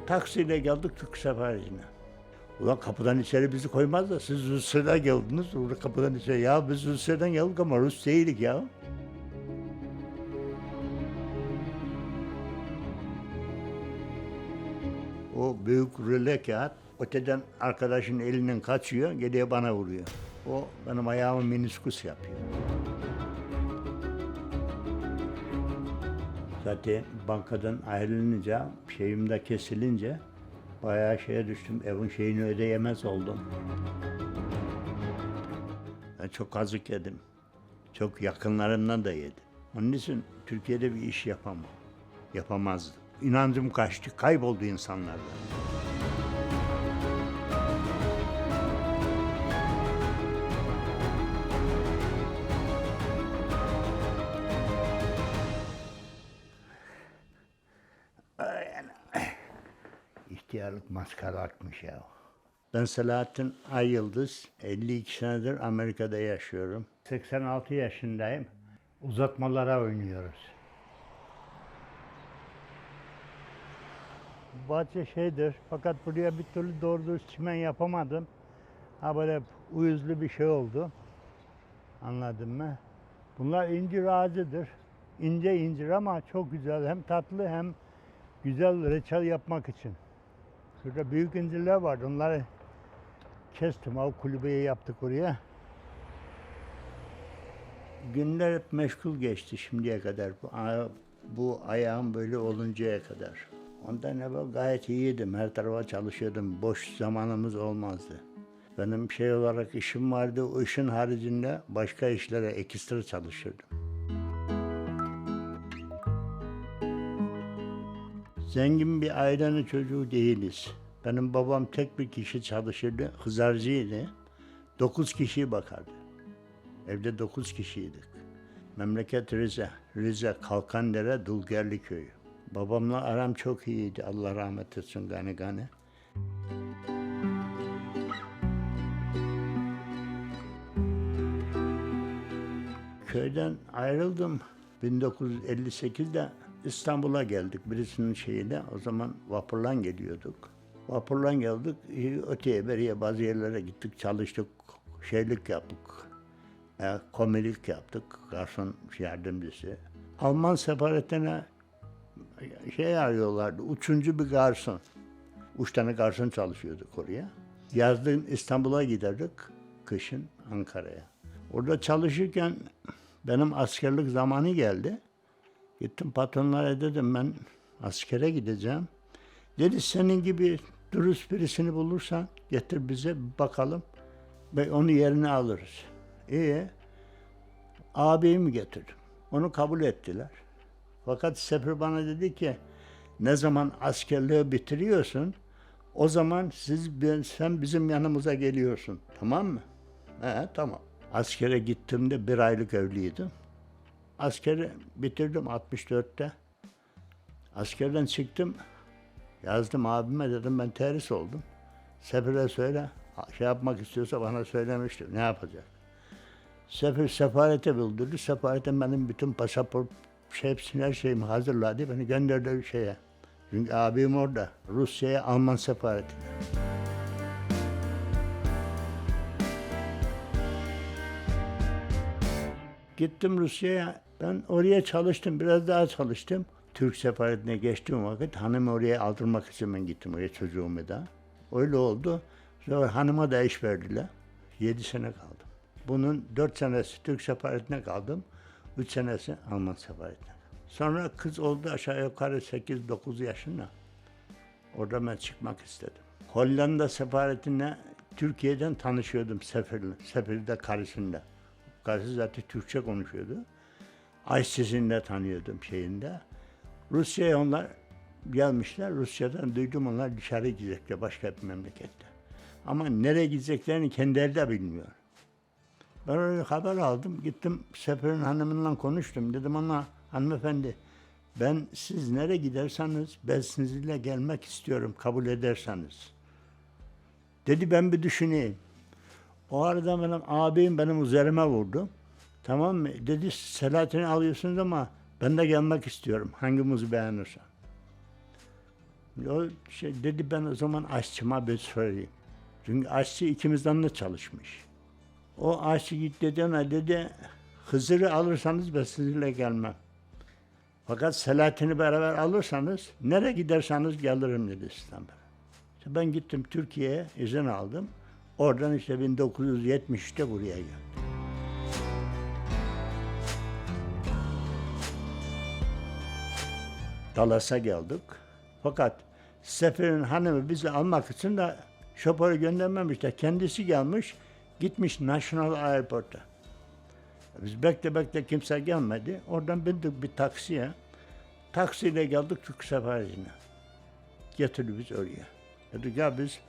Taksiyle geldik Türk seferine. Ulan kapıdan içeri bizi koymaz da siz Rusya'dan geldiniz. Burada kapıdan içeri. Ya biz Rusya'dan geldik ama Rus değilik ya. O büyük rüle kağıt öteden arkadaşın elinden kaçıyor, geriye bana vuruyor. O benim ayağımı meniskus yapıyor. Zaten bankadan ayrılınca, şeyim de kesilince bayağı şeye düştüm, evin şeyini ödeyemez oldum. Ben çok kazık yedim. Çok yakınlarından da yedim. Onun için Türkiye'de bir iş yapamam. Yapamazdım. İnancım kaçtı, kayboldu insanlardan. İhtiyarlık maskaratmış ya. Ben Selahattin Ay-Yıldız, 52 senedir Amerika'da yaşıyorum. 86 yaşındayım. Uzatmalara oynuyoruz. Bahçe şeydir, fakat buraya bir türlü doğru düz çimen yapamadım. Ha böyle uyuzlu bir şey oldu. Anladın mı? Bunlar incir ağacıdır. İnce incir ama çok güzel. Hem tatlı hem güzel reçel yapmak için. Şurada büyük incirler vardı. Onları kestim. Al kulübeyi yaptık oraya. Günler hep meşgul geçti şimdiye kadar. Bu ayağım böyle oluncaya kadar. Ondan evvel gayet iyiydim. Her tarafa çalışıyordum. Boş zamanımız olmazdı. Benim şey olarak işim vardı. O işin haricinde başka işlere ekstra çalışırdım. Zengin bir ailenin çocuğu değiliz. Benim babam tek bir kişi çalışırdı. Hızarcıydı. 9 kişiyi bakardı. Evde 9 kişiydik. Memleket Rize. Rize Kalkandere Dulgerli köyü. Babamla aram çok iyiydi. Allah rahmet etsin gani gani. Köyden ayrıldım. 1958'de İstanbul'a geldik birisinin şeyine. O zaman vapurla geliyorduk. Vapurla geldik. Öteye beriye bazı yerlere gittik, çalıştık. Şeylik yaptık. Komilik yaptık. Garson yardımcısı. Alman sefaretine şey arıyorlardı. Üçüncü bir garson. 3 tane garson çalışıyorduk oraya. Yazın İstanbul'a giderdik. Kışın Ankara'ya. Orada çalışırken benim askerlik zamanı geldi. Gittim patronlara dedim ben askere gideceğim. Dedi senin gibi dürüst birisini bulursan getir bize bakalım ve onu yerine alırız. İyi. Abimi getirdim. Onu kabul ettiler. Fakat sefer bana dedi ki ne zaman askerliği bitiriyorsun o zaman sen bizim yanımıza geliyorsun. Tamam mı? Tamam. Askere gittiğimde 1 aylık evliydim. Askeri bitirdim 64'te. Askerden çıktım. Yazdım abime dedim ben terhis oldum. Sefere söyle. Şey yapmak istiyorsa bana söylemişti. Ne yapacak? Sefer sefarete bildirdi. Sefaretten benim bütün pasaport hepsini her şeyimi hazırladı. Beni gönderdi şeye. Çünkü abim orada. Rusya'ya Alman sefaretine. Gittim Rusya'ya. Ben oraya çalıştım. Biraz daha çalıştım. Türk sefaretine geçtiğim vakit hanımı oraya aldırmak için ben gittim oraya çocuğumu da. Öyle oldu. Sonra hanıma da iş verdiler. 7 sene kaldım. Bunun 4 senesi Türk sefaretine kaldım. 3 senesi Alman sefaretine. Sonra kız oldu aşağı yukarı 8-9 yaşında. Orada ben çıkmak istedim. Hollanda sefaretine Türkiye'den tanışıyordum seferde karısında. Karısı zaten Türkçe konuşuyordu. Ayşe'sini de tanıyordum şeyinde. Rusya'ya onlar gelmişler. Rusya'dan duydum onlar dışarı gidecekler başka bir memlekette. Ama nereye gideceklerini kendileri de bilmiyor. Ben öyle haber aldım. Gittim seferin hanımıyla konuştum. Dedim ona hanımefendi ben siz nereye giderseniz ben sizinle gelmek istiyorum kabul ederseniz. Dedi ben bir düşüneyim. O arada benim abim benim üzerime vurdu. Tamam mı? Dedi Selahattin'i alıyorsunuz ama ben de gelmek istiyorum. Hangimizi beğenirsen. O şey dedi, ben o zaman aşçıma bir sorayım. Çünkü aşçı ikimizden de çalışmış. O aşçı gitti dedi, ona dedi, Hızır'ı alırsanız ben sizinle gelmem. Fakat Selahattin'i beraber alırsanız nereye giderseniz gelirim dedi İstanbul'a. İşte ben gittim Türkiye'ye, izin aldım. Oradan işte 1970'te buraya geldim. Dallas'a geldik. Fakat Sefer'in hanımı bizi almak için de şoförü göndermemişler. Kendisi gelmiş, gitmiş National Airport'a. Biz bekle kimse gelmedi. Oradan bindik bir taksiye. Taksiyle geldik Türk Sefari'ne. Getirdi biz oraya. Dedik ya biz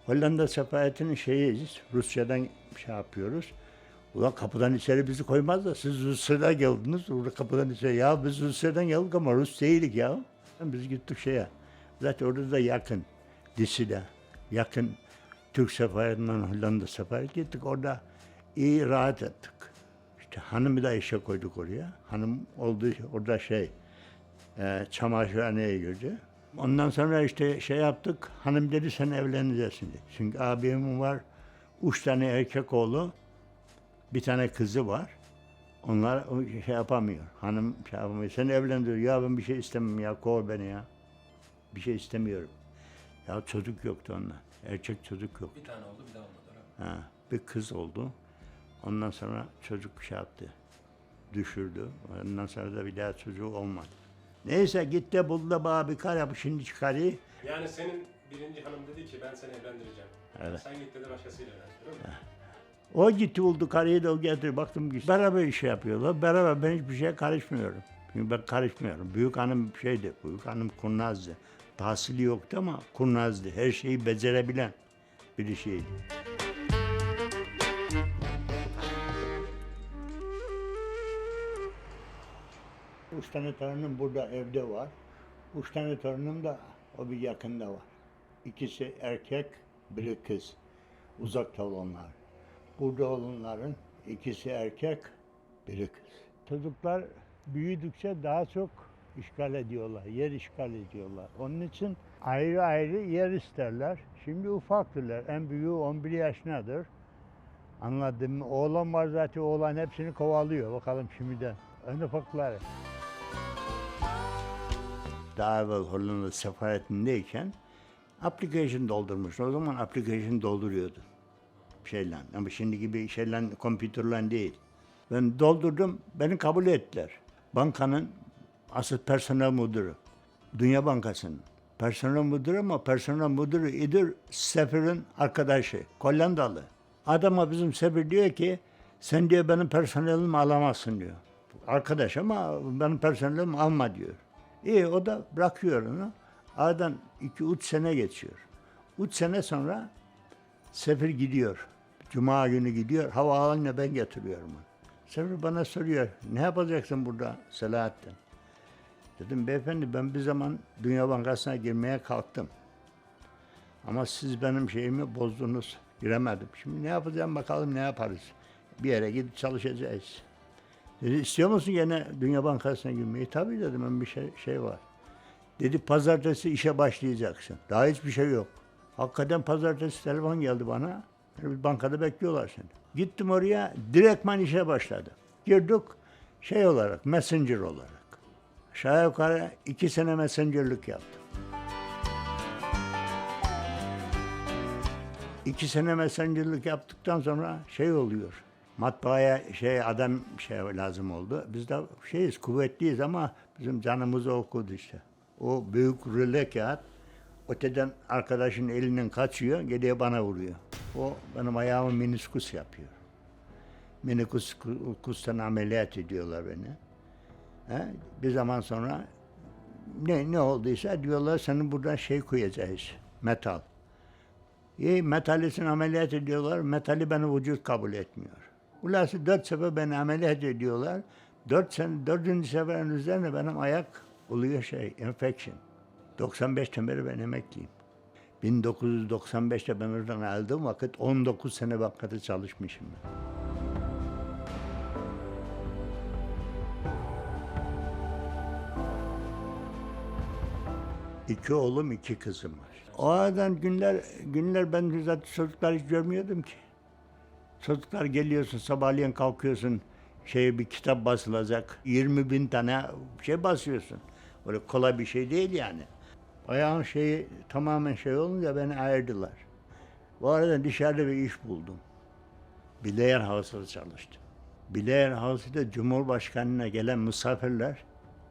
Hollanda Sefari'nin şeyiyiz. Rusya'dan şey yapıyoruz. Ulan kapıdan içeri bizi koymaz da siz Rusya'dan geldiniz. Burada kapıdan içeri. Ya biz Rusya'dan geldik ama Rus değilik ya. Biz gittik şeye. Zaten orada da yakın. Disi'de. Yakın Türk Sefari'nden Hollanda Sefari gittik. Orada iyi rahat ettik. İşte hanımı da işe koyduk oraya. Hanım oldu orada çamaşırhaneye girdi. Ondan sonra işte şey yaptık. Hanım dedi sen evleneceksin dedi. Çünkü abimin var 3 tane erkek oğlu, bir tane kızı var. Onlar şey yapamıyor. Hanım şey yapamıyor. Sen evlendir. Ya ben bir şey istemem ya. Kov beni ya. Bir şey istemiyorum. Ya çocuk yoktu ondan. Erkek çocuk yok. Bir tane oldu, bir daha olmadı. Ha, bir kız oldu. Ondan sonra çocuk şey yaptı. Düşürdü. Ondan sonra da bir daha çocuğu olmadı. Neyse gitti buldu da bana bir kar yapıp şimdi çıkarıyor. Yani senin birinci hanım dedi ki ben seni evlendireceğim. Evet. Sen git dedi başkasıyla evlen. Değil mi? O gitti buldu karıyı da o getirdi. Baktım ki beraber iş yapıyorlar. Beraber ben hiçbir şeye karışmıyorum. Çünkü ben karışmıyorum. Büyük hanım şeydi, büyük hanım kurnazdı. Tahsili yoktu ama kurnazdı. Her şeyi becerebilen bir şeydi. 3 tane torunum burada evde var. 3 tane torunum da o bir yakında var. İkisi erkek, biri kız. Uzakta olanlar. Burada olanların ikisi erkek, biri kız. Çocuklar büyüdükçe daha çok işgal ediyorlar, yer işgal ediyorlar. Onun için ayrı ayrı yer isterler. Şimdi ufaktılar. En büyüğü 11 yaşındadır. Anladın mı? Oğlan var zaten, oğlan hepsini kovalıyor. Bakalım şimdiden. En ufakları. Daha evvel Hollanda sefaretindeyken application doldurmuş. O zaman application dolduruyordu. Şeyle. Ama şimdi gibi şeyle, kompütürle değil. Ben doldurdum, beni kabul ettiler. Bankanın asıl personel müdürü. Dünya Bankası'nın personel müdürü ama personel müdürü İdir Sefer'in arkadaşı, Hollandalı. Adama bizim Sefer diyor ki, sen diyor benim personelimi alamazsın diyor. Arkadaş ama benim personelimi alma diyor. İyi, o da bırakıyor onu. Aradan 2-3 sene geçiyor. 3 sene sonra Sefer gidiyor. Cuma günü gidiyor. Havaalanına ben getiriyorum onu. Sefer bana soruyor, ne yapacaksın burada Selahattin? Dedim, beyefendi ben bir zaman Dünya Bankası'na girmeye kalktım. Ama siz benim şeyimi bozdunuz, giremedim. Şimdi ne yapacağım bakalım, ne yaparız? Bir yere gidip çalışacağız. Dedi, istiyor musun gene Dünya Bankası'na girmeyi? Tabii dedim, ben bir şey var. Dedi, pazartesi işe başlayacaksın. Daha hiçbir şey yok. Hakikaten pazartesi telefon geldi bana. Bankada bekliyorlar seni. Gittim oraya, direktman işe başladım. Girdik şey olarak, messenger olarak. Aşağı yukarı 2 sene messengerlik yaptım. 2 sene messengerlik yaptıktan sonra şey oluyor. Matbaaya adam lazım oldu. Biz de kuvvetliyiz ama bizim canımızı okudu işte. O büyük rüle kağıt öteden arkadaşın elinden kaçıyor, geriye bana vuruyor. O benim ayağımı meniskus yapıyor. Meniskustan ameliyat ediyorlar beni. Bir zaman sonra ne olduysa diyorlar senin buradan koyacağız, metal. Metalisin ameliyat ediyorlar, metali beni vücut kabul etmiyor. Ulası 4 sefer beni ameliyat ediyorlar. 4. seferin üzerine benim ayak oluyor enfeksiyon. 95'ten beri ben emekliyim. 1995'te ben oradan aldığım vakit 19 sene bankada çalışmışım ben. 2 oğlum, 2 kızım var. O aradan günler ben zaten çocuklar hiç görmüyordum ki. Çocuklar geliyorsun, sabahleyin kalkıyorsun, bir kitap basılacak, 20.000 tane şey basıyorsun. Öyle kolay bir şey değil yani. Ayağın tamamen olunca beni ayırdılar. Bu arada dışarıda bir iş buldum. Blair House'da çalıştım. Blair House'da Cumhurbaşkanı'na gelen misafirler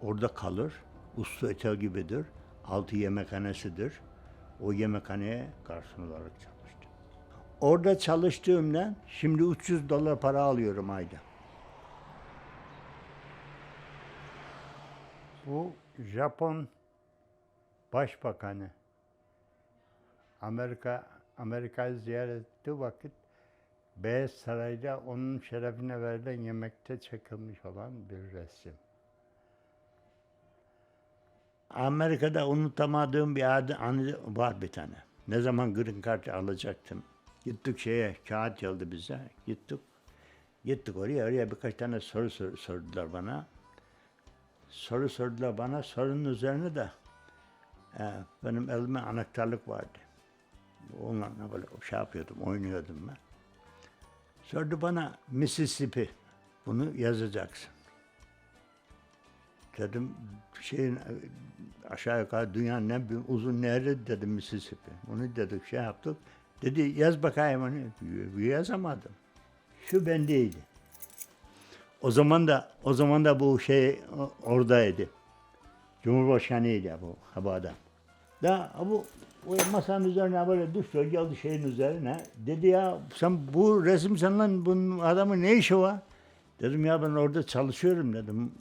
orada kalır. Uslu otel gibidir. Altı yemekhanesidir. O yemekhaneye garson olarak çalıştım. Orada çalıştığımda şimdi $300 para alıyorum ayda. Bu Japon Başbakanı Amerika'yı ziyaret ettiği vakit Beyaz Saray'da onun şerefine verilen yemekte çekilmiş olan bir resim. Amerika'da unutamadığım bir anı var bir tane. Ne zaman green card alacaktım. Gittik kağıt geldi bize. Gittik oraya birkaç tane soru sordular bana. Sorunun üzerine de benim elimde anahtarlık vardı. Onlarla böyle oynuyordum ben. Sordu bana Mississippi, bunu yazacaksın. Dedim aşağı yukarı dünyanın en büyük uzun nehri dedim Mississippi. Onu dedik yaptık. Dedi yaz bakayım onu. Yazamadım. Şu bendeydi. O zaman da bu oradaydı. Cumhurbaşkanıydı bu adam. Bu masanın üzerine böyle düştü, geldi üzerine. Dedi ya sen bu resim seninle bunun adamın ne işi var? Dedim ya ben orada çalışıyorum dedim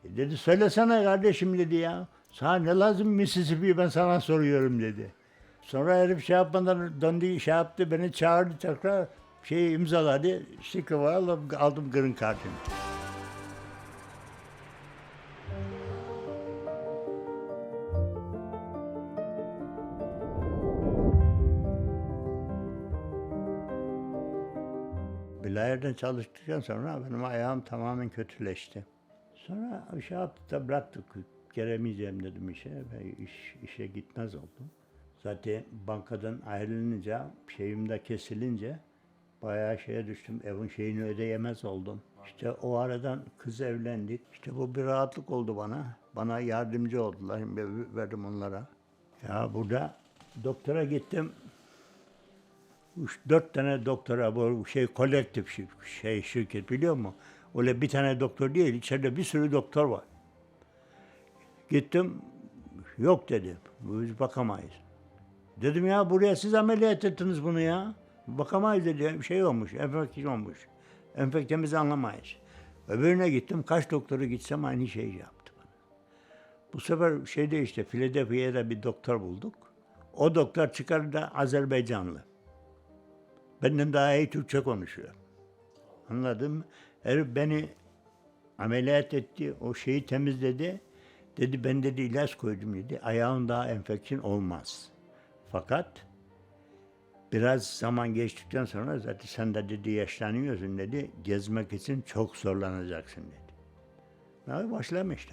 Dedi söylesene kardeşim dedi ya. Sana ne lazım Mississippi ben sana soruyorum dedi. Sonra herif yapmadan döndü yaptı beni çağırdı tekrar imzaladı. Sticker var aldım green card'ını. Blair'den çalıştıktan sonra benim ayağım tamamen kötüleşti. Sonra da bıraktık. Gelemeyeceğim dedim işe ve işe gitmez oldum. Zaten bankadan ayrılınca, de kesilince bayağı düştüm. Evin ödeyemez oldum. İşte o aradan kız evlendik. İşte bu bir rahatlık oldu bana. Bana yardımcı oldular. Şimdi verdim onlara. Ya burada doktora gittim. 4 tane doktora bu kolektif şirket biliyor musun? Öyle bir tane doktor değil, içeride bir sürü doktor var. Gittim, yok dedi, biz bakamayız. Dedim ya buraya siz ameliyat ettiniz bunu ya. Bakamayız dedi, olmuş, enfeksiyon olmuş. Enfektemizi anlamayız. Öbürüne gittim, kaç doktora gitsem aynı şeyi yaptı bana. Bu sefer Philadelphia'da bir doktor bulduk. O doktor çıkar da Azerbaycanlı. Benden daha iyi Türkçe konuşuyor. Anladın mı? Herif beni ameliyat etti, o temizledi. Dedi ben dedi ilaç koydum dedi. Ayağın daha enfeksiyon olmaz. Fakat biraz zaman geçtikten sonra zaten sen de dedi yaşlanıyorsun dedi. Gezmek için çok zorlanacaksın dedi. Başlamış.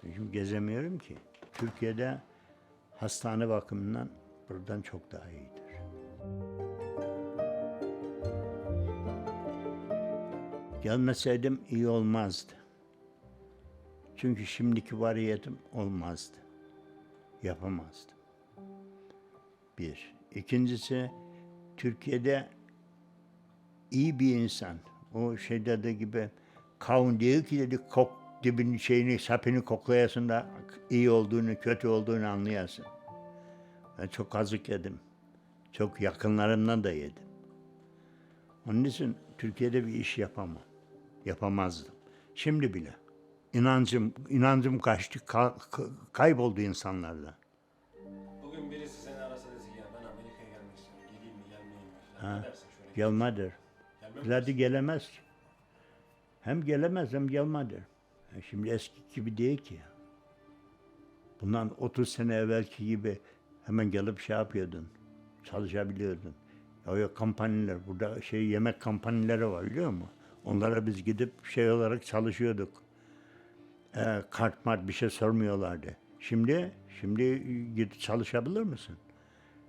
Ben şimdi gezemiyorum ki. Türkiye'de hastane bakımından buradan çok daha iyidir. Gelmeseydim iyi olmazdı. Çünkü şimdiki variyetim olmazdı. Yapamazdım. Bir. İkincisi, Türkiye'de iyi bir insan, o dediği gibi, kavun diyor ki dedi, dibin sapını koklayasın da iyi olduğunu, kötü olduğunu anlayasın. Ben çok kazık yedim. Çok yakınlarımdan da yedim. Onun için Türkiye'de bir iş yapamam. Yapamazdım. Şimdi bile. İnancım kaçtı, kayboldu insanlarda. Bugün birisi seni arasa desin ya ben Amerika'ya gelmek istiyorum. Geleyim mi gelmeyeyim mi? Sen ne dersin şöyle? Gelmedir. Zaten gelemez ki. Hem gelemez hem gelmedir. Şimdi eski gibi değil ki. Bundan 30 sene evvelki gibi hemen gelip yapıyordun. Çalışabiliyordun. Ya kampanyalar, burada yemek kampanyaları var biliyor musun? Onlara biz gidip olarak çalışıyorduk. Kart bir şey sormuyorlardı. Şimdi gidip çalışabilir misin?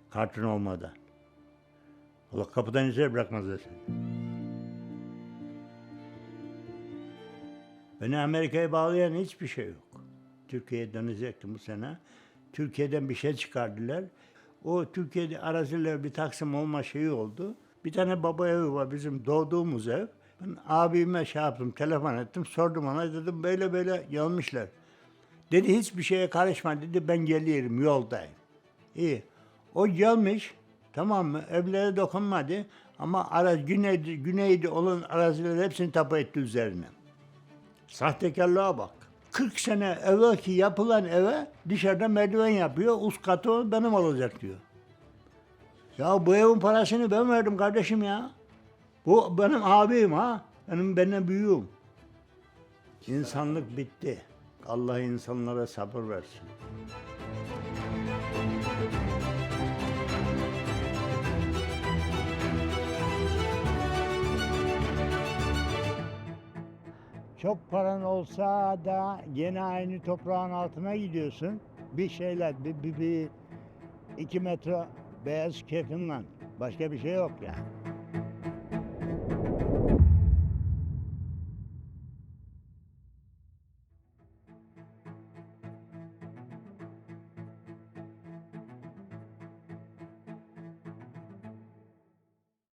Kartın olmadan. Allah kapıdan içeri bırakmazlar seni. Beni Amerika'ya bağlayan hiçbir şey yok. Türkiye'ye dönecektim bu sene. Türkiye'den bir şey çıkardılar. O Türkiye'de araziler bir taksim olma şeyi oldu. Bir tane baba evi var bizim doğduğumuz ev. Ben abime şey yaptım, telefon ettim, sordum ona, dedim böyle böyle gelmişler. Dedi hiçbir şeye karışma dedi, ben geliyorum yoldayım. İyi. O gelmiş, tamam mı? Evlere dokunmadı ama güneyde olan arazileri hepsini tapu etti üzerine. Sahtekarlığa bak. 40 sene evvelki yapılan eve dışarıda merdiven yapıyor, üst katı benim olacak diyor. Ya bu evin parasını ben verdim kardeşim ya. Bu benim abim ha. Benden büyüğüm. İnsanlık bitti. Allah insanlara sabır versin. Çok paran olsa da gene aynı toprağın altına gidiyorsun. Bir şeyler, bir 2 metre beyaz kefinle. Başka bir şey yok ya.